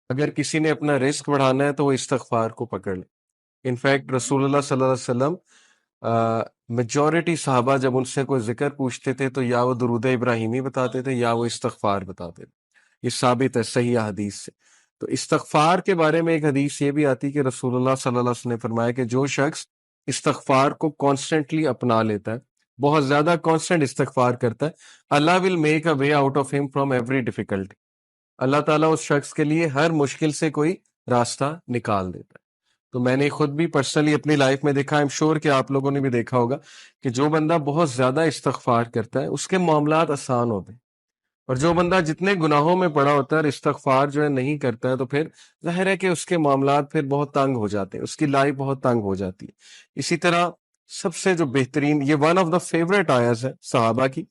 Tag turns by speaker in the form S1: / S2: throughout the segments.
S1: اگر کسی نے اپنا رزق بڑھانا ہے تو وہ استغفار کو پکڑ لے. انفیکٹ رسول اللہ صلی اللہ علیہ وسلم میجورٹی صحابہ جب ان سے کوئی ذکر پوچھتے تھے تو یا وہ درود ابراہیمی بتاتے تھے یا وہ استغفار بتاتے تھے. یہ ثابت ہے صحیح حدیث سے. تو استغفار کے بارے میں ایک حدیث یہ بھی آتی کہ رسول اللہ صلی اللہ علیہ وسلم نے فرمایا کہ جو شخص استغفار کو کانسٹنٹلی اپنا لیتا ہے، بہت زیادہ کانسٹنٹ استغفار کرتا ہے، اللہ will make a way out of him from every difficulty. اللہ تعالیٰ اس شخص کے لیے ہر مشکل سے کوئی راستہ نکال دیتا ہے. تو میں نے خود بھی پرسنلی اپنی لائف میں دیکھا، ایم شور کہ آپ لوگوں نے بھی دیکھا ہوگا کہ جو بندہ بہت زیادہ استغفار کرتا ہے اس کے معاملات آسان ہوتے ہیں، اور جو بندہ جتنے گناہوں میں پڑا ہوتا ہے اور استغفار جو ہے نہیں کرتا ہے تو پھر ظاہر ہے کہ اس کے معاملات پھر بہت تنگ ہو جاتے ہیں، اس کی لائف بہت تنگ ہو جاتی ہے. اسی طرح سب سے جو بہترین، یہ ون آف دا فیوریٹ آیاز ہے صحابہ کی.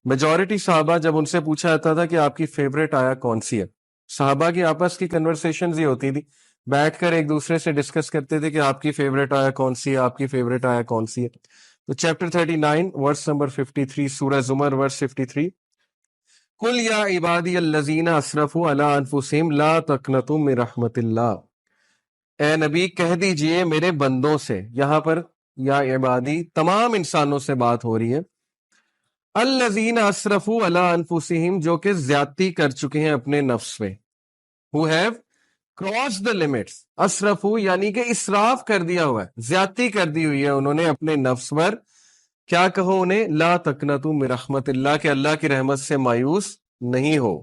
S1: میجورٹی صحابہ جب ان سے پوچھا جاتا تھا کہ آپ کی فیوریٹ آیا کون سی ہے، صحابہ کی آپس کی کنورسیشنز ہی ہوتی تھی، بیٹھ کر ایک دوسرے سے ڈسکس کرتے تھے کہ آپ کی فیوریٹ آیا کون سی ہے، آپ کی فیوریٹ آیا کون سی ہے. تو چیپٹر 39 ورس نمبر 53، سورہ زمر ورس 53، قل یا عبادی الذین اسرفوا علی انفسہم لا تقنطوا من رحمت اللہ. اے نبی کہہ دیجئے میرے بندوں سے، یہاں پر یا عبادی تمام انسانوں سے بات ہو رہی ہے، الذین اسرفوا علی انفسہم جو کہ زیادتی کر چکے ہیں اپنے نفس میں، who have crossed the limits. اسرفو یعنی کہ اسراف کر دیا ہوا ہے، زیادتی کر دی ہوئی ہے انہوں نے اپنے نفس پر. کیا کہو انہیں؟ لا تقنطوا من رحمت اللہ، کہ اللہ کی رحمت سے مایوس نہیں ہو.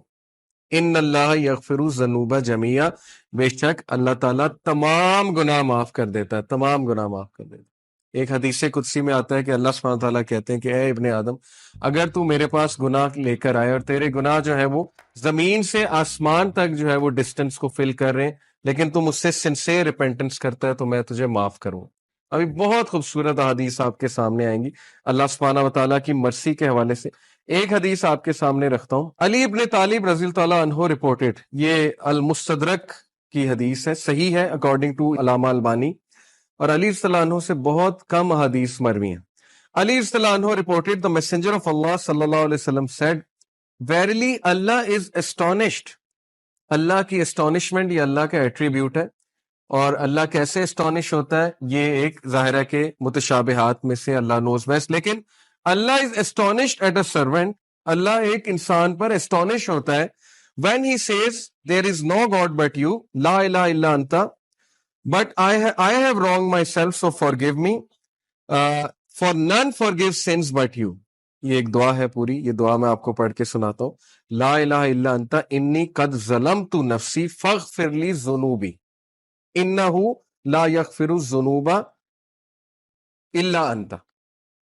S1: ان اللہ یغفر الذنوب جميعا، بے شک اللہ تعالیٰ تمام گناہ معاف کر دیتا ہے، تمام گناہ معاف کر دیتا ہے. ایک حدیث قدسی میں آتا ہے کہ اللہ سبحانہ تعالیٰ کہتے ہیں کہ اے ابن آدم، اگر تو میرے پاس گناہ لے کر آئے اور تیرے گناہ جو ہے وہ زمین سے آسمان تک جو ہے وہ ڈسٹنس کو فل کر رہے ہیں، لیکن تم اس سے سنسیئر ریپینٹنس کرتا ہے تو میں تجھے معاف کروں. ابھی بہت خوبصورت حدیث آپ کے سامنے آئیں گی اللہ سبحانہ و تعالیٰ کی مرسی کے حوالے سے. ایک حدیث آپ کے سامنے رکھتا ہوں. علی ابن طالب رضی اللہ تعالیٰ عنہ رپورٹڈ، یہ المستدرک کی حدیث ہے، صحیح ہے اکارڈنگ ٹو علامہ البانی، اور علی صلی اللہ عنہ سے بہت کم حدیث مروی ہیں. علی صلی اللہ عنہ reported the messenger of Allah صلی اللہ علیہ وسلم said verily Allah is astonished. اللہ کی astonishment یہ اللہ کا ایٹریبیوٹ ہے، اور اللہ کیسے اسٹانش ہوتا ہے یہ ایک ظاہر ہے کہ متشابہات میں سے اللہ نوز بیسٹ. لیکن اللہ از اسٹانشڈ ایٹ اے سرونٹ، اللہ ایک انسان پر اسٹانش ہوتا ہے when he says there is no God but you لا الہ الا انت but I have wronged myself so forgive me for none forgives sins but you. یہ ایک دعا ہے پوری، یہ دعا میں آپ کو پڑھ کے سناتا ہوں. لا الہ الا انت انی قد ظلمت نفسی فاغفر لی ذنوبی انہ لا یغفر الذنوب الا انت.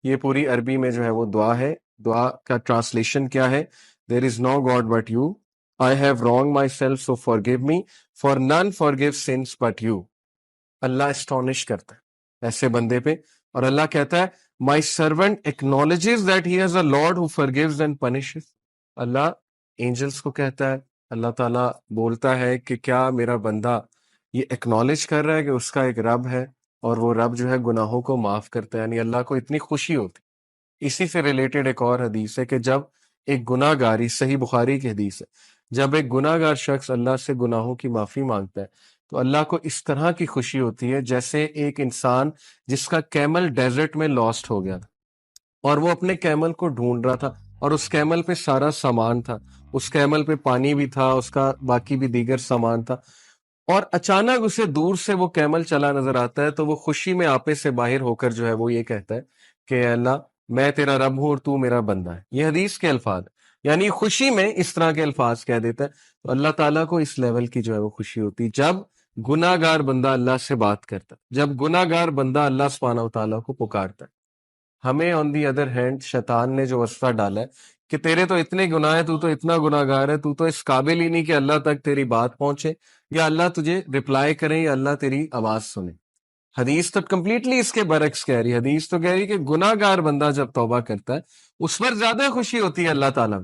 S1: یہ پوری عربی میں جو ہے وہ دعا ہے. دعا کا ٹرانسلیشن کیا ہے؟ There is no God but you. I have wronged myself so forgive me for none forgives sins but you. اللہ اسٹونش کرتا ہے ایسے بندے پہ، اور اللہ کہتا ہے My servant acknowledges that he has a Lord who forgives and punishes. اللہ angels کو کہتا ہے، اللہ تعالیٰ بولتا ہے کہ کیا میرا بندہ یہ ایکنالج کر رہا ہے کہ اس کا ایک رب ہے اور وہ رب جو ہے گناہوں کو معاف کرتا ہے. یعنی اللہ کو اتنی خوشی ہوتی. اسی سے ریلیٹڈ ایک اور حدیث ہے کہ جب ایک گناہ گاری، صحیح بخاری کی حدیث ہے، جب ایک گناہ گار شخص اللہ سے گناہوں کی معافی مانگتا ہے تو اللہ کو اس طرح کی خوشی ہوتی ہے جیسے ایک انسان جس کا کیمل ڈیزرٹ میں لاسٹ ہو گیا تھا اور وہ اپنے کیمل کو ڈھونڈ رہا تھا، اور اس کیمل پہ سارا سامان تھا، اس کیمل پہ پانی بھی تھا، اس کا باقی بھی دیگر سامان تھا، اور اچانک اسے دور سے وہ کیمل چلا نظر آتا ہے تو وہ خوشی میں آپے سے باہر ہو کر جو ہے وہ یہ کہتا ہے کہ اے اللہ میں تیرا رب ہوں اور تو میرا بندہ ہے. یہ حدیث کے الفاظ، یعنی خوشی میں اس طرح کے الفاظ کہہ دیتا ہے. تو اللہ تعالیٰ کو اس لیول کی جو ہے وہ خوشی ہوتی جب گناہ گار بندہ اللہ سے بات کرتا ہے، جب گناہ گار بندہ اللہ سبحانہ و تعالیٰ کو پکارتا ہے. ہمیں آن دی ادر ہینڈ شیطان نے جو وسوسہ ڈالا ہے کہ تیرے تو اتنے گناہ ہے، تو اتنا گناہ گار ہے، تو اس قابل ہی نہیں کہ اللہ تک تیری بات پہنچے یا اللہ تجھے رپلائی کرے یا اللہ تیری آواز سنے. حدیث تو کمپلیٹلی اس کے برعکس کہہ رہی ہے. حدیث تو کہہ رہی ہے کہ گناہ گار بندہ جب توبہ کرتا ہے اس پر زیادہ خوشی ہوتی ہے اللہ تعالیٰ.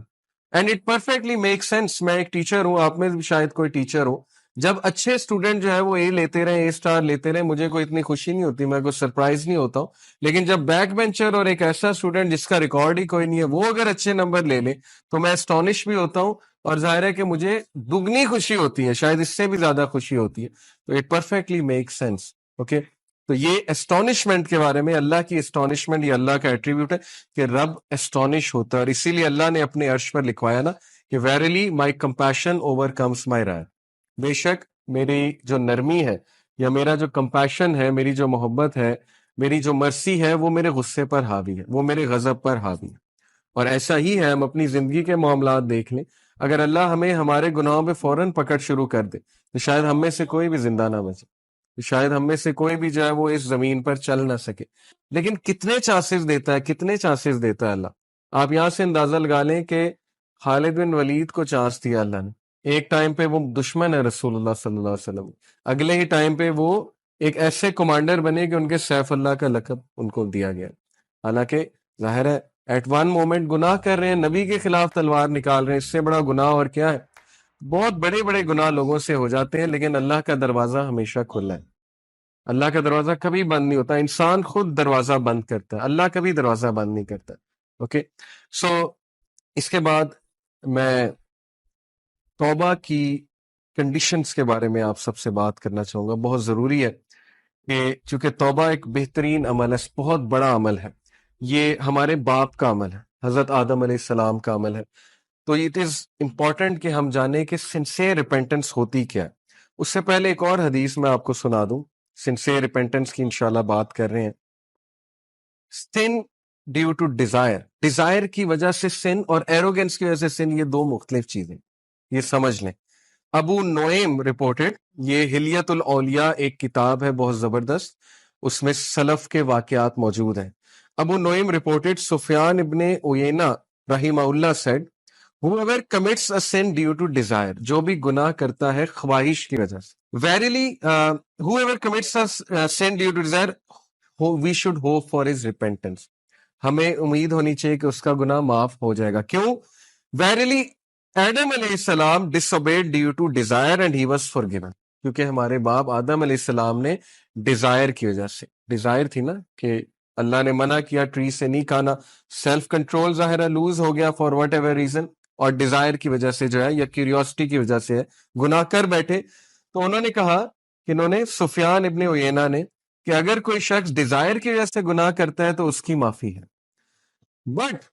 S1: And it perfectly make sense. میں ایک ٹیچر ہوں، آپ میں بھی شاید کوئی ٹیچر ہو. جب اچھے اسٹوڈنٹ جو ہے وہ اے لیتے رہے، اے اسٹار لیتے رہے، مجھے کوئی اتنی خوشی نہیں ہوتی، میں کوئی سرپرائز نہیں ہوتا ہوں. لیکن جب بیک بینچر اور ایک ایسا اسٹوڈنٹ جس کا ریکارڈ ہی کوئی نہیں ہے وہ اگر اچھے نمبر لے لے تو میں اسٹونش بھی ہوتا ہوں، اور ظاہر ہے کہ مجھے دگنی خوشی ہوتی ہے، شاید اس سے بھی زیادہ خوشی ہوتی ہے. تو it perfectly make sense. Okay, تو یہ اسٹونشمنٹ کے بارے میں، اللہ کی اسٹونشمنٹ یہ اللہ کا ایٹریبیوٹ ہے کہ رب اسٹونش ہوتا ہے، اور اسی لیے اللہ نے اپنے عرش پر لکھوایا نا کہ ویریلی مائی کمپیشن اوور کمس مائی رائے، بے شک میری جو نرمی ہے یا میرا جو کمپیشن ہے، میری جو محبت ہے، میری جو مرسی ہے، وہ میرے غصے پر حاوی ہے، وہ میرے غضب پر حاوی ہے. اور ایسا ہی ہے، ہم اپنی زندگی کے معاملات دیکھ لیں، اگر اللہ ہمیں ہمارے گناہوں پہ فوراً پکڑ شروع کر دے تو شاید ہم میں سے کوئی بھی زندہ نہ بچے، شاید ہم میں سے کوئی بھی جو ہے وہ اس زمین پر چل نہ سکے. لیکن کتنے چانسز دیتا ہے، کتنے چانسز دیتا ہے اللہ. آپ یہاں سے اندازہ لگا لیں کہ خالد بن ولید کو چانس دیا اللہ نے، ایک ٹائم پہ وہ دشمن ہے رسول اللہ صلی اللہ علیہ وسلم، اگلے ہی ٹائم پہ وہ ایک ایسے کمانڈر بنے کہ ان کے سیف اللہ کا لقب ان کو دیا گیا. حالانکہ ظاہر ہے ایٹ ون مومنٹ گناہ کر رہے ہیں، نبی کے خلاف تلوار نکال رہے ہیں، اس سے بڑا گناہ اور کیا ہے. بہت بڑے بڑے گناہ لوگوں سے ہو جاتے ہیں، لیکن اللہ کا دروازہ ہمیشہ کھلا ہے. اللہ کا دروازہ کبھی بند نہیں ہوتا، انسان خود دروازہ بند کرتا ہے، اللہ کبھی دروازہ بند نہیں کرتا. اوکے، سو اس کے بعد میں توبہ کی کنڈیشنز کے بارے میں آپ سب سے بات کرنا چاہوں گا. بہت ضروری ہے کہ چونکہ توبہ ایک بہترین عمل ہے، بہت بڑا عمل ہے، یہ ہمارے باپ کا عمل ہے، حضرت آدم علیہ السلام کا عمل ہے. تو اٹ از امپورٹنٹ کہ ہم جانیں کہ سنسیئر ریپینٹنس ہوتی کیا ہے. اس سے پہلے ایک اور حدیث میں آپ کو سنا دوں، سنسیئر ریپینٹنس کی انشاءاللہ بات کر رہے ہیں. سن ڈیو ٹو ڈیزائر، ڈیزائر کی وجہ سے سن اور ایروگنس کی وجہ سے سن، یہ دو مختلف چیزیں، یہ سمجھ لیں. ابو نعیم رپورٹڈ، یہ حلیت الاولیاء ایک کتاب ہے بہت زبردست، اس میں سلف کے واقعات موجود ہیں. ابو نعیم رپورٹڈ سفیان ابن عیینہ رحمہ اللہ sad whoever commits a sin due to desire، جو بھی گناہ کرتا ہے خواہش کی وجہ سے. Verily whoever commits a sin due to desire we should hope for his repentance، ہمیں امید ہونی چاہیے کہ اس کا گناہ معاف ہو جائے گا. کیوں؟ Verily آدم علیہ السلام disobeyed due to desire and he was forgiven، کیونکہ ہمارے باپ آدم علیہ السلام نے ڈیزائر کی وجہ سے، ڈیزائر تھی نا کہ اللہ نے منع کیا ٹری سے نہیں کھانا، سیلف کنٹرول ظاہرہ لوز ہو گیا فار واٹ ایور ریزن، اور ڈیزائر کی وجہ سے جو ہے یا کیوریوسٹی کی وجہ سے ہے گناہ کر بیٹھے. تو انہوں نے کہا کہ انہوں نے سفیان ابن عیینہ نے کہ اگر کوئی شخص ڈیزائر کی وجہ سے گناہ کرتا ہے تو اس کی معافی ہے. But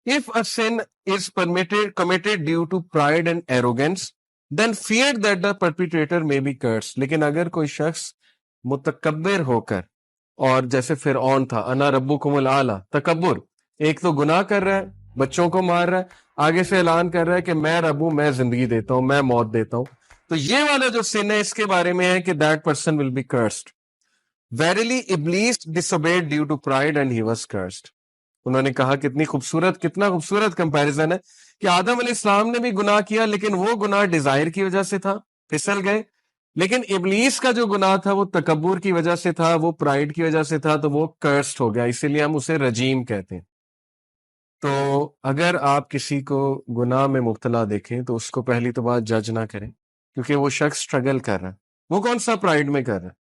S1: if a sin is committed due to pride and arrogance then fear that the perpetrator may be cursed. لیکن اگر کوئی شخص متکبر ہو کر، اور جیسے فرعون تھا، انا ربکم الاعلی، تکبر، ایک تو گناہ کر رہا ہے، بچوں کو مار رہا ہے، آگے سے اعلان کر رہا ہے کہ میں رب ہوں، میں زندگی دیتا ہوں، میں موت دیتا ہوں. تو یہ والا جو سن ہے اس کے بارے میں ہے کہ that person will be cursed. Verily Iblis disobeyed due to pride and he was cursed. انہوں نے کہا کتنا خوبصورت کمپیریزن ہے کہ آدم علیہ السلام نے بھی گناہ کیا لیکن وہ گناہ ڈیزائر کی وجہ سے تھا، پھسل گئے. لیکن ابلیس کا جو گناہ تھا وہ تکبر کی وجہ سے تھا، وہ پرائڈ کی وجہ سے تھا، تو وہ کرسڈ ہو گیا، اسی لیے ہم اسے رجیم کہتے ہیں. تو اگر آپ کسی کو گناہ میں مبتلا دیکھیں تو اس کو پہلی تو بات جج نہ کریں، کیونکہ وہ شخص سٹرگل کر رہا ہے. وہ کون سا پرائڈ میں کر رہا ہے؟